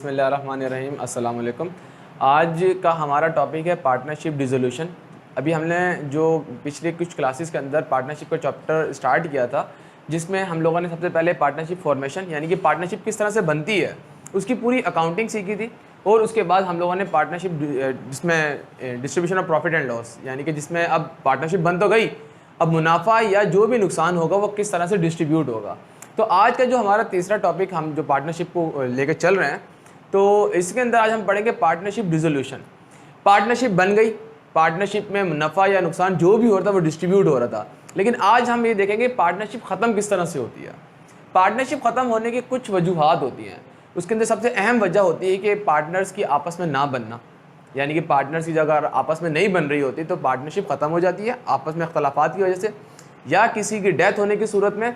बिस्मिल्लाहिर्रहमानिर्रहीम, अस्सलाम वालेकुम। आज का हमारा टॉपिक है पार्टनरशिप डिसोल्यूशन। अभी हमने जो पिछले कुछ क्लासेस के अंदर पार्टनरशिप का चैप्टर स्टार्ट किया था, जिसमें हम लोगों ने सबसे पहले पार्टनरशिप फॉर्मेशन यानी कि पार्टनरशिप किस तरह से बनती है उसकी पूरी अकाउंटिंग सीखी थी। और उसके बाद हम लोगों ने पार्टनरशिप जिसमें distribution of profit and loss यानी कि जिसमें अब पार्टनरशिप बन तो गई, अब मुनाफा या जो भी नुकसान होगा वो किस तरह से डिस्ट्रीब्यूट होगा। तो आज का जो हमारा तीसरा टॉपिक, हम जो पार्टनरशिप को लेकर चल रहे हैं, तो इसके अंदर आज हम पढ़ेंगे पार्टनरशिप डिसोल्यूशन। पार्टनरशिप बन गई, पार्टनरशिप में मुनाफा या नुकसान जो भी हो रहा था वो डिस्ट्रीब्यूट हो रहा था, लेकिन आज हम ये देखेंगे पार्टनरशिप ख़त्म किस तरह से होती है। पार्टनरशिप ख़त्म होने की कुछ वजूहात होती हैं। उसके अंदर सबसे अहम वजह होती है कि पार्टनर्स की आपस में ना बनना, यानी कि पार्टनर्स की जगह आपस में नहीं बन रही होती तो पार्टनरशिप ख़त्म हो जाती है आपस में अख्तलाफात की वजह से, या किसी की डेथ होने की सूरत में,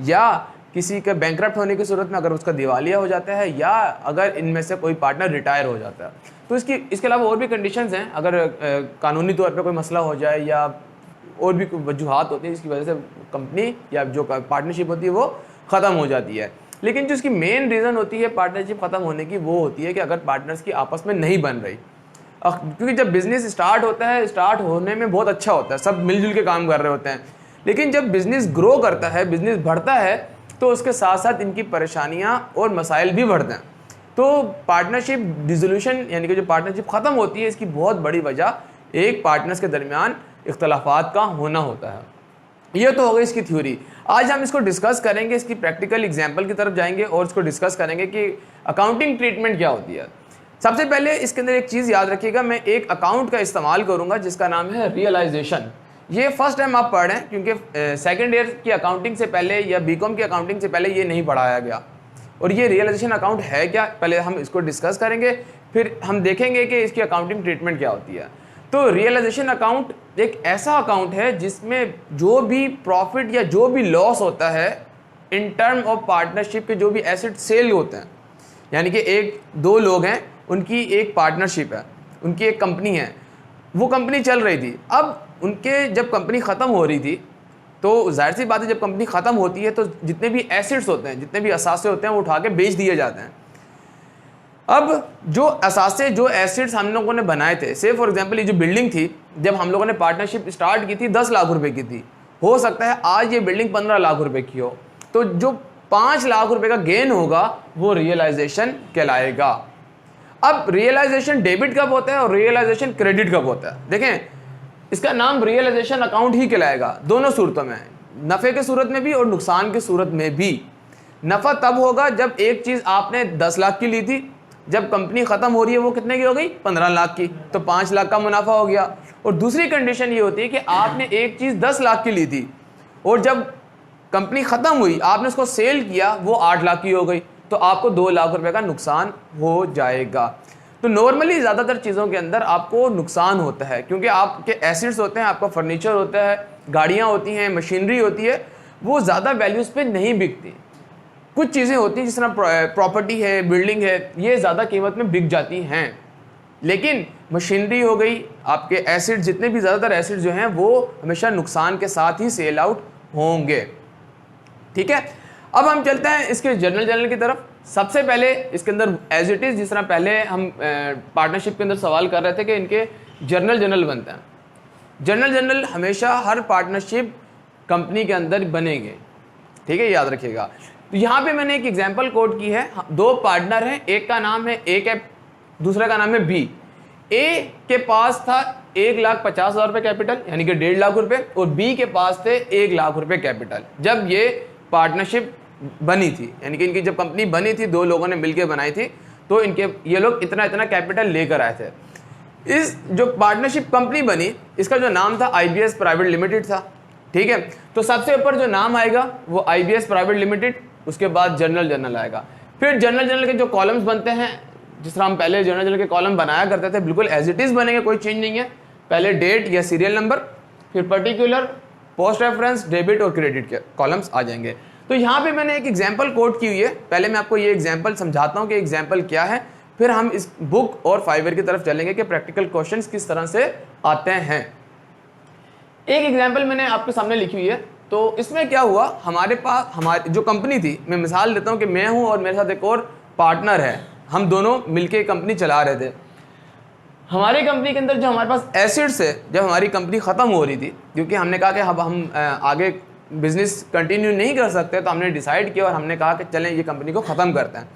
या किसी के बैंकरप्ट होने की सूरत में अगर उसका दिवालिया हो जाता है, या अगर इनमें से कोई पार्टनर रिटायर हो जाता है। तो इसके अलावा और भी कंडीशंस हैं, अगर कानूनी तौर पे कोई मसला हो जाए या और भी वजूहात होती हैं जिसकी वजह से कंपनी या जो पार्टनरशिप होती है वो ख़त्म हो जाती है। लेकिन जो इसकी मेन रीज़न होती है पार्टनरशिप ख़त्म होने की, वो होती है कि अगर पार्टनर्स की आपस में नहीं बन रही। क्योंकि जब बिज़नेस स्टार्ट होता है, स्टार्ट होने में बहुत अच्छा होता है, सब मिलजुल के काम कर रहे होते हैं, लेकिन जब बिज़नेस ग्रो करता है, बिज़नेस बढ़ता है, तो उसके साथ साथ इनकी परेशानियां और मसाइल भी बढ़ते हैं। तो पार्टनरशिप डिसोल्यूशन यानी कि जो पार्टनरशिप ख़त्म होती है, इसकी बहुत बड़ी वजह एक पार्टनर्स के दरमियान इख्तलाफात का होना होता है। ये तो हो गई इसकी थ्योरी। आज हम इसको डिस्कस करेंगे, इसकी प्रैक्टिकल एग्जाम्पल की तरफ जाएंगे और इसको डिस्कस करेंगे कि अकाउंटिंग ट्रीटमेंट क्या होती है। सबसे पहले इसके अंदर एक चीज़ याद रखिएगा, मैं एक अकाउंट का इस्तेमाल करूँगा जिसका नाम है रियलाइजेशन। ये फर्स्ट टाइम आप पढ़ रहे हैं क्योंकि सेकेंड ईयर की अकाउंटिंग से पहले या बीकॉम की अकाउंटिंग से पहले ये नहीं पढ़ाया गया। और ये रियलाइजेशन अकाउंट है क्या, पहले हम इसको डिस्कस करेंगे, फिर हम देखेंगे कि इसकी अकाउंटिंग ट्रीटमेंट क्या होती है। तो रियलाइजेशन अकाउंट एक ऐसा अकाउंट है जिसमें जो भी प्रॉफिट या जो भी लॉस होता है इन टर्म ऑफ पार्टनरशिप के, जो भी एसेट सेल होते हैं, यानी कि एक दो लोग हैं, उनकी एक पार्टनरशिप है, उनकी एक कंपनी है, वो कंपनी चल रही थी। अब उनके जब कंपनी ख़त्म हो रही थी, तो जाहिर सी बात है जब कंपनी ख़त्म होती है तो जितने भी एसेट्स होते हैं, जितने भी असासे होते हैं, वो उठा के बेच दिए जाते हैं। अब जो असासे, जो एसेट्स हम लोगों ने बनाए थे, से फॉर एग्जांपल ये जो बिल्डिंग थी, जब हम लोगों ने पार्टनरशिप स्टार्ट की थी 10 लाख रुपए की थी, हो सकता है आज ये बिल्डिंग 15 लाख रुपए की हो, तो जो 5 लाख रुपए का गेन होगा वो रियलाइजेशन कहलाएगा। अब रियलाइजेशन डेबिट कब होता है और रियलाइजेशन क्रेडिट कब होता है? देखें, इसका नाम रियलाइजेशन अकाउंट ही कहलाएगा दोनों सूरतों में, नफ़े की सूरत में भी और नुकसान की सूरत में भी। नफ़ा तब होगा जब एक चीज़ आपने 10 लाख की ली थी, जब कंपनी ख़त्म हो रही है वो कितने की हो गई, 15 लाख की, तो 5 लाख का मुनाफा हो गया। और दूसरी कंडीशन ये होती है कि आपने एक चीज़ 10 लाख की ली थी और जब कंपनी ख़त्म हुई, आपने उसको सेल किया, वो 8 लाख की हो गई, तो आपको 2 लाख रुपए का नुकसान हो जाएगा। तो नॉर्मली ज़्यादातर चीज़ों के अंदर आपको नुकसान होता है क्योंकि आपके एसेट्स होते हैं, आपका फर्नीचर होता है, गाड़ियाँ होती हैं, मशीनरी होती है, वो ज़्यादा वैल्यूज़ पे नहीं बिकती। कुछ चीज़ें होती हैं जिस तरह प्रॉपर्टी है, बिल्डिंग है, ये ज़्यादा कीमत में बिक जाती हैं, लेकिन मशीनरी हो गई, आपके एसेट्स, जितने भी ज़्यादातर एसेट्स जो हैं वो हमेशा नुकसान के साथ ही सेल आउट होंगे। ठीक है, अब हम चलते हैं इसके जर्नल की तरफ। सबसे पहले इसके अंदर एज इट इज़, जिस तरह पहले हम पार्टनरशिप के अंदर सवाल कर रहे थे कि इनके जर्नल बनते हैं, जर्नल हमेशा हर पार्टनरशिप कंपनी के अंदर बनेंगे। ठीक है, याद रखिएगा। तो यहाँ पे मैंने एक एग्जांपल कोट की है, दो पार्टनर हैं, एक का नाम है ए कैप, दूसरा का नाम है बी। ए के पास था 1,50,000 रुपये कैपिटल यानी कि 1.5 लाख रुपए, और बी के पास थे 1 लाख रुपए कैपिटल जब ये पार्टनरशिप बनी थी, यानी कि इनकी जब कंपनी बनी थी, दो लोगों ने मिलकर बनाई थी, तो इनके ये लोग इतना इतना कैपिटल लेकर आए थे। इस जो पार्टनरशिप कंपनी बनी, इसका जो नाम था IBS प्राइवेट लिमिटेड था। ठीक है, तो सबसे ऊपर जो नाम आएगा वो IBS प्राइवेट लिमिटेड, उसके बाद जर्नल आएगा। फिर जर्नल के जो कॉलम्स बनते हैं, जिस तरह हम पहले जर्नल के कॉलम बनाया करते थे, बिल्कुल एज इट इज़ बनेंगे, कोई चेंज नहीं है। पहले डेट या सीरियल नंबर, फिर पर्टिकुलर, पोस्ट रेफरेंस, डेबिट और क्रेडिट के कॉलम्स आ जाएंगे। तो यहाँ पे मैंने एक एग्जांपल कोट की हुई है, पहले मैं आपको ये एग्जांपल समझाता हूँ कि एग्जांपल क्या है, फिर हम इस बुक और फाइवर की तरफ चलेंगे कि प्रैक्टिकल क्वेश्चंस किस तरह से आते हैं। एक एग्जांपल मैंने आपके सामने लिखी हुई है, तो इसमें क्या हुआ, हमारे पास हमारी जो कंपनी थी, मैं मिसाल देता हूँ कि मैं हूँ और मेरे साथ एक और पार्टनर है, हम दोनों मिलके कंपनी चला रहे थे। हमारी कंपनी के अंदर जो हमारे पास एसिड्स है, जब हमारी कंपनी ख़त्म हो रही थी, क्योंकि हमने कहा कि अब हम आगे बिज़नेस कंटिन्यू नहीं कर सकते, तो हमने डिसाइड किया और हमने कहा कि चलें ये कंपनी को ख़त्म करते हैं।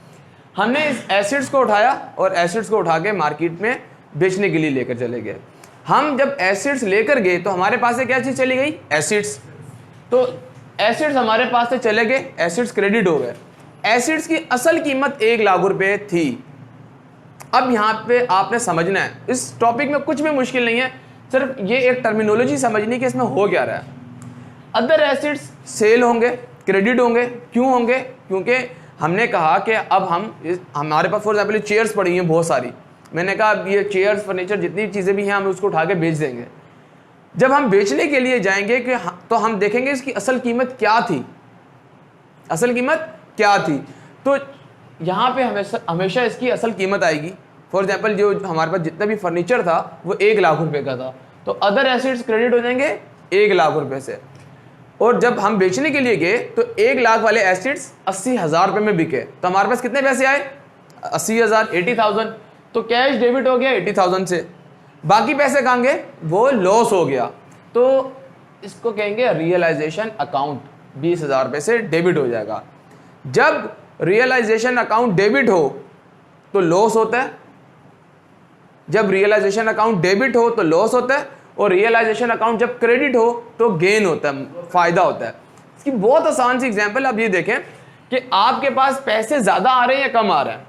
हमने इस एसिड्स को उठाया और एसिड्स को उठा के मार्केट में बेचने के लिए लेकर चले गए। हम जब एसिड्स लेकर गए तो हमारे पास से क्या चीज़ चली गई? एसिड्स। तो एसिड्स हमारे पास से चले गए, एसिड्स क्रेडिट हो गए। एसिड्स की असल कीमत 1 लाख रुपए थी। अब यहाँ पे आपने समझना है, इस टॉपिक में कुछ भी मुश्किल नहीं है, सिर्फ ये एक टर्मिनोलॉजी समझनी कि इसमें हो क्या रहा है। अदर एसिड्स सेल होंगे, क्रेडिट होंगे। क्यों होंगे? क्योंकि हमने कहा कि अब हमारे पास फॉर एग्जाम्पल चेयर्स पड़ी हैं बहुत सारी, मैंने कहा अब ये चेयर्स फर्नीचर जितनी चीज़ें भी हैं हम उसको उठा के बेच देंगे। जब हम बेचने के लिए जाएंगे कि तो हम देखेंगे इसकी असल कीमत क्या थी, असल कीमत क्या थी। तो यहाँ पे हमेशा इसकी असल कीमत आएगी। फॉर एग्जाम्पल जो हमारे पास जितना भी फर्नीचर था वो 1 लाख रुपए का था, तो अदर एसिड्स क्रेडिट हो जाएंगे 1 लाख रुपए से। और जब हम बेचने के लिए गए तो 1 लाख वाले एसिड्स 80,000 रुपये में बिके, तो हमारे पास कितने पैसे आए? 80,000, 80,000। तो कैश डेबिट हो गया 80,000 से, बाकी पैसे कहाँ गए? वो लॉस हो गया। तो इसको कहेंगे रियलाइजेशन अकाउंट, 20,000 रुपये से डेबिट हो जाएगा। जब रियलाइजेशन अकाउंट डेबिट हो तो लॉस होता है, जब रियलाइजेशन अकाउंट डेबिट हो तो लॉस होता है, और रियलाइजेशन अकाउंट जब क्रेडिट हो तो गेन होता है, फायदा होता है। इसकी बहुत आसान सी एग्जांपल आप ये देखें कि आपके पास पैसे ज्यादा आ रहे हैं या कम आ रहे हैं?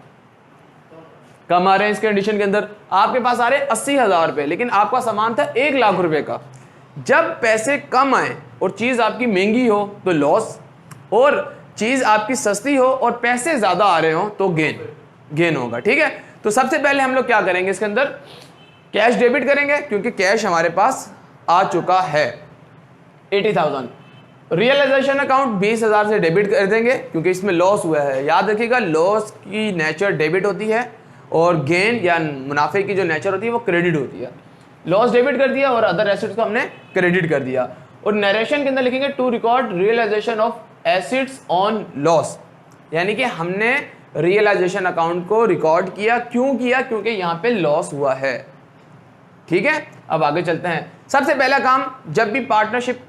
कम आ रहे हैं। इस कंडीशन के अंदर आपके पास आ रहे हैं 80,000 रुपए, लेकिन आपका सामान था 1 लाख रुपए का। जब पैसे कम आए और चीज आपकी महंगी हो तो लॉस, और चीज आपकी सस्ती हो और पैसे ज्यादा आ रहे हो तो गेन होगा। ठीक है, तो सबसे पहले हम लोग क्या करेंगे, इसके अंदर कैश डेबिट करेंगे, क्योंकि कैश हमारे पास आ चुका है 80,000। रियलाइजेशन अकाउंट 20,000 से डेबिट कर देंगे, क्योंकि इसमें लॉस हुआ है। याद रखिएगा, लॉस की नेचर डेबिट होती है और गेन या मुनाफे की जो नेचर होती है वो क्रेडिट होती है। लॉस डेबिट कर दिया और अदर एसिड्स को हमने क्रेडिट कर दिया। और नरेशन के अंदर लिखेंगे to record realisation of assets on loss, यानी कि हमने रियलाइजेशन अकाउंट को रिकॉर्ड किया। क्यों किया? क्योंकि यहाँ पे लॉस हुआ है। ठीक है, अब आगे चलते हैं। सबसे पहला काम, जब भी पार्टनरशिप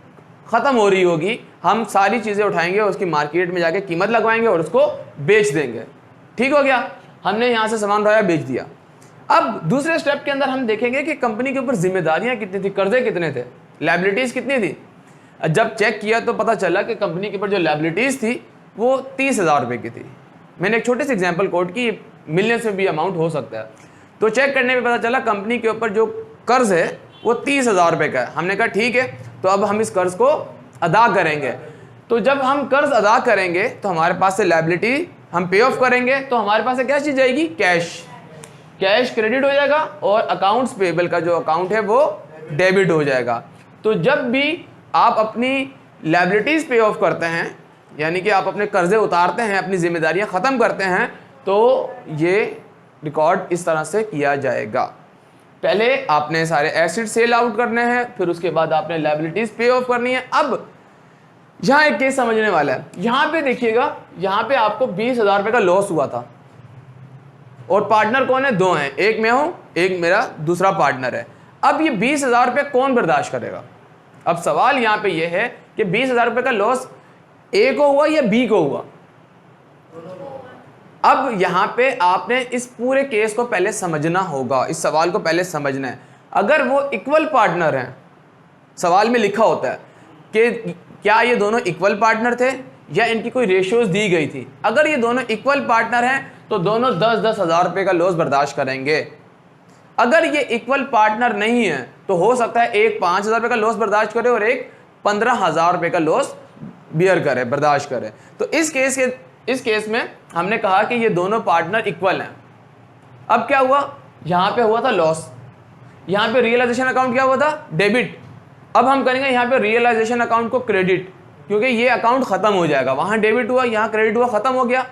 खत्म हो रही होगी हम सारी चीजें उठाएंगे, उसकी मार्केट में जाके कीमत लगवाएंगे और उसको बेच देंगे। ठीक हो गया, हमने यहां से सामान उठाया, बेच दिया। अब दूसरे स्टेप के अंदर हम देखेंगे कि कंपनी के ऊपर जिम्मेदारियां कितनी थी, कर्जे कितने थे, लायबिलिटीज कितनी थी। जब चेक किया तो पता चला कि कंपनी के ऊपर जो लायबिलिटीज थी वो 30,000 रुपए की थी। मैंने एक छोटी सी एग्जांपल कोट की, मिलियंस में भी अमाउंट हो सकता है। तो चेक करने में पता चला कंपनी के ऊपर जो कर्ज है वो 30,000 रुपए का है। हमने कहा ठीक है, तो अब हम इस कर्ज को अदा करेंगे। तो जब हम कर्ज अदा करेंगे तो हमारे पास से लायबिलिटी हम पे ऑफ करेंगे, तो हमारे पास से क्या चीज जाएगी? कैश क्रेडिट हो जाएगा और अकाउंट्स पेबल का जो अकाउंट है वो डेबिट हो जाएगा। तो जब भी आप अपनी लायबिलिटीज पे ऑफ करते हैं, यानी कि आप अपने कर्जे उतारते हैं, अपनी जिम्मेदारियां खत्म करते हैं, तो ये रिकॉर्ड इस तरह से किया जाएगा। पहले आपने सारे एसिड सेल आउट करने हैं, फिर उसके बाद आपने लायबिलिटीज पे ऑफ करनी है। अब यहां एक केस समझने वाला है। यहां पे देखिएगा, यहां पे आपको 20,000 रुपए का लॉस हुआ था और पार्टनर कौन है? 2 हैं, एक मैं हूं, एक मेरा दूसरा पार्टनर है। अब ये 20,000 रुपए कौन बर्दाश्त करेगा? अब सवाल यहां पे ये है कि 20,000 रुपए का लॉस ए को हुआ या बी को हुआ? अब यहां पे आपने इस पूरे केस को पहले समझना होगा, इस सवाल को पहले समझना है। अगर वो इक्वल पार्टनर हैं, सवाल में लिखा होता है कि क्या ये दोनों इक्वल पार्टनर थे या इनकी कोई रेशियोज दी गई थी। अगर ये दोनों इक्वल पार्टनर हैं तो दोनों 10-10 हज़ार रुपए का लॉस बर्दाश्त करेंगे। अगर ये इक्वल पार्टनर नहीं है तो हो सकता है एक 5,000 रुपए का लॉस बर्दाश्त करे और एक 15,000 रुपए का लॉस बियर करे, बर्दाश्त करे। तो इस केस में हमने कहा कि ये दोनों पार्टनर इक्वल हैं। अब क्या हुआ? यहां पे हुआ था लॉस, यहां पे रियलाइजेशन अकाउंट क्या हुआ था? डेबिट। अब हम करेंगे यहां पे रियलाइजेशन अकाउंट को क्रेडिट, क्योंकि ये अकाउंट खत्म हो जाएगा। वहां डेबिट हुआ, यहां क्रेडिट हुआ, खत्म हो गया।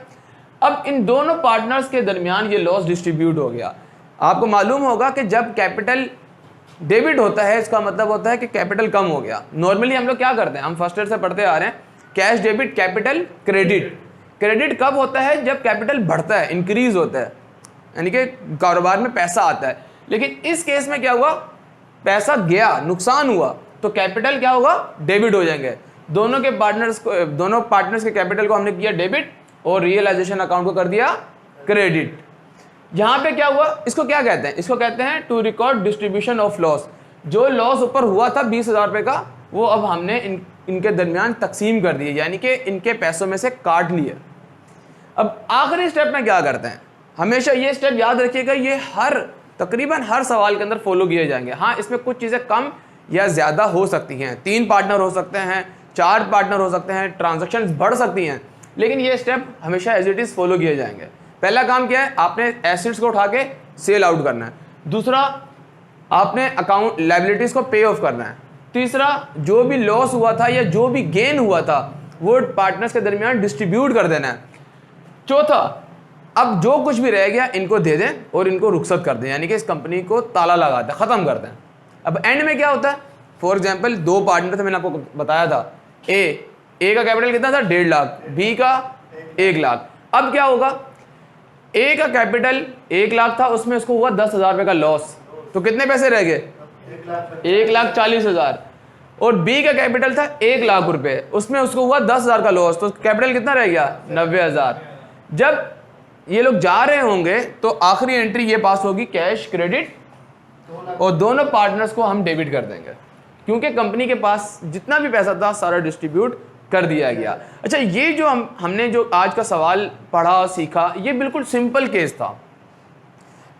अब इन दोनों पार्टनर्स के दरमियान ये लॉस डिस्ट्रीब्यूट हो गया। आपको मालूम होगा कि जब कैपिटल डेबिट होता है इसका मतलब होता है कि कैपिटल कम हो गया। नॉर्मली हम लोग क्या करते हैं, हम फर्स्ट ईयर से पढ़ते आ रहे हैं, cash debit capital credit. Credit कब होता है? जब कैपिटल बढ़ता है, इंक्रीज होता है। यानी कि कारोबार में पैसा आता है। लेकिन इस केस में क्या हुआ, पैसा गया, नुकसान हुआ, तो कैपिटल क्या होगा, डेबिट हो जाएंगे। दोनों पार्टनर्स के कैपिटल को हमने किया डेबिट और रियलाइजेशन अकाउंट को कर दिया क्रेडिट। यहां पे क्या हुआ, इसको क्या कहते हैं, इसको कहते हैं to record distribution of loss. जो लॉस ऊपर हुआ था 20,000 रुपए का, वो अब हमने इनके दरमियान तकसीम कर दिए, यानी कि इनके पैसों में से काट लिए। अब आखिरी स्टेप में क्या करते हैं, हमेशा ये स्टेप याद रखिएगा, ये तकरीबन हर सवाल के अंदर फॉलो किए जाएंगे। हाँ, इसमें कुछ चीज़ें कम या ज़्यादा हो सकती हैं, 3 पार्टनर हो सकते हैं, 4 पार्टनर हो सकते हैं, ट्रांजैक्शंस बढ़ सकती हैं, लेकिन ये स्टेप हमेशा एज इट इज़ फॉलो किए जाएंगे। पहला काम क्या है, आपने एसेट्स को उठा के सेल आउट करना है। दूसरा, आपने अकाउंट लायबिलिटीज़ को पे ऑफ करना है। तीसरा, जो भी लॉस हुआ था या जो भी गेन हुआ था वो पार्टनर्स के दरमियान डिस्ट्रीब्यूट कर देना है। चौथा, अब जो कुछ भी रह गया इनको दे दें और इनको रुखसत कर दें, यानी कि इस कंपनी को ताला लगा दें, ख़त्म कर दें। अब एंड में क्या होता है, फॉर एग्जाम्पल 2 पार्टनर थे, मैंने आपको बताया था, ए का कैपिटल कितना था 1.5 लाख, बी का 1 लाख। अब क्या होगा, ए का कैपिटल 1 लाख था, उसमें उसको हुआ 10,000 रुपये का लॉस, तो कितने पैसे रह गए, 1,40,000। और बी का कैपिटल था 1 लाख रुपए, उसमें उसको हुआ 10,000 का लॉस, तो कैपिटल कितना रह गया 90,000। जब ये लोग जा रहे होंगे तो आखिरी एंट्री ये पास होगी कैश क्रेडिट, और दोनों पार्टनर्स को हम डेबिट कर देंगे, क्योंकि कंपनी के पास जितना भी पैसा था सारा डिस्ट्रीब्यूट कर दिया गया। अच्छा, ये जो हमने जो आज का सवाल पढ़ा सीखा, ये बिल्कुल सिंपल केस था।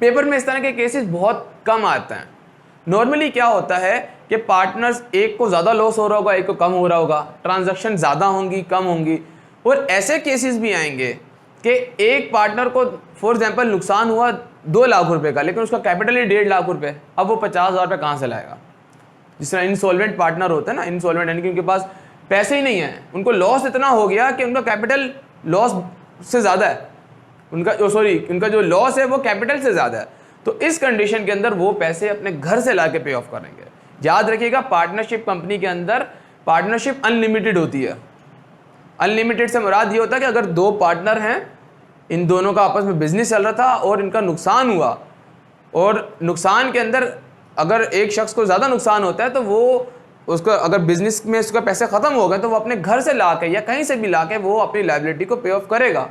पेपर में इस तरह के केसेस बहुत कम आते हैं। नॉर्मली क्या होता है कि पार्टनर्स, एक को ज़्यादा लॉस हो रहा होगा, एक को कम हो रहा होगा, ट्रांजैक्शन ज़्यादा होंगी कम होंगी, और ऐसे केसेस भी आएंगे कि एक पार्टनर को फॉर एग्जांपल नुकसान हुआ 2 लाख रुपए का, लेकिन उसका कैपिटल ही 1.5 लाख रुपए, अब वो 50,000 रुपये कहाँ से लाएगा। जिस तरह इंसॉल्वेंट पार्टनर होते हैं ना, इंसॉल्वेंट यानी कि उनके पास पैसे ही नहीं है, उनको लॉस इतना हो गया कि उनका कैपिटल लॉस से ज़्यादा है, उनका जो लॉस है वो कैपिटल से ज़्यादा है, तो इस कंडीशन के अंदर वो पैसे अपने घर से ला के पे ऑफ करेंगे। याद रखिएगा, पार्टनरशिप कंपनी के अंदर पार्टनरशिप अनलिमिटेड होती है। अनलिमिटेड से मुराद ये होता है कि अगर 2 पार्टनर हैं, इन दोनों का आपस में बिजनेस चल रहा था और इनका नुकसान हुआ, और नुकसान के अंदर अगर एक शख्स को ज़्यादा नुकसान होता है तो वो उसका, अगर बिजनेस में उसका पैसे ख़त्म हो गए तो वो अपने घर से ला के या कहीं से भी ला के वो अपनी लायबिलिटी को पे ऑफ करेगा।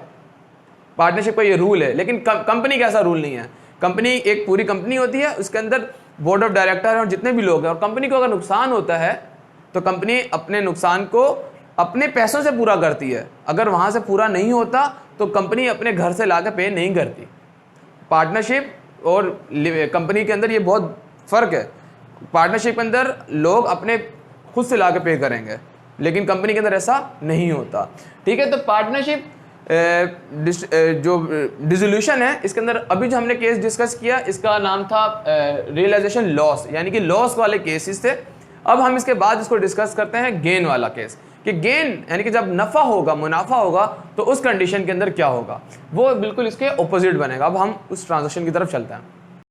पार्टनरशिप का ये रूल है। लेकिन कंपनी का ऐसा रूल नहीं है। कंपनी एक पूरी कंपनी होती है, उसके अंदर बोर्ड ऑफ डायरेक्टर है और जितने भी लोग हैं, और कंपनी को अगर नुकसान होता है तो कंपनी अपने नुकसान को अपने पैसों से पूरा करती है। अगर वहाँ से पूरा नहीं होता तो कंपनी अपने घर से ला के पे नहीं करती। पार्टनरशिप और कंपनी के अंदर ये बहुत फ़र्क है। पार्टनरशिप के अंदर लोग अपने खुद से ला के पे करेंगे, लेकिन कंपनी के अंदर ऐसा नहीं होता। ठीक है, तो पार्टनरशिप जो डिसोल्यूशन है, इसके अंदर अभी जो हमने केस डिस्कस किया, इसका नाम था रियलाइजेशन लॉस, यानी कि लॉस वाले केसेस थे। अब हम इसके बाद इसको डिस्कस करते हैं गेन वाला केस, कि गेन यानी कि जब नफ़ा होगा, मुनाफा होगा, तो उस कंडीशन के अंदर क्या होगा, वो बिल्कुल इसके ऑपोजिट बनेगा। अब हम उस ट्रांजैक्शन की तरफ चलते हैं।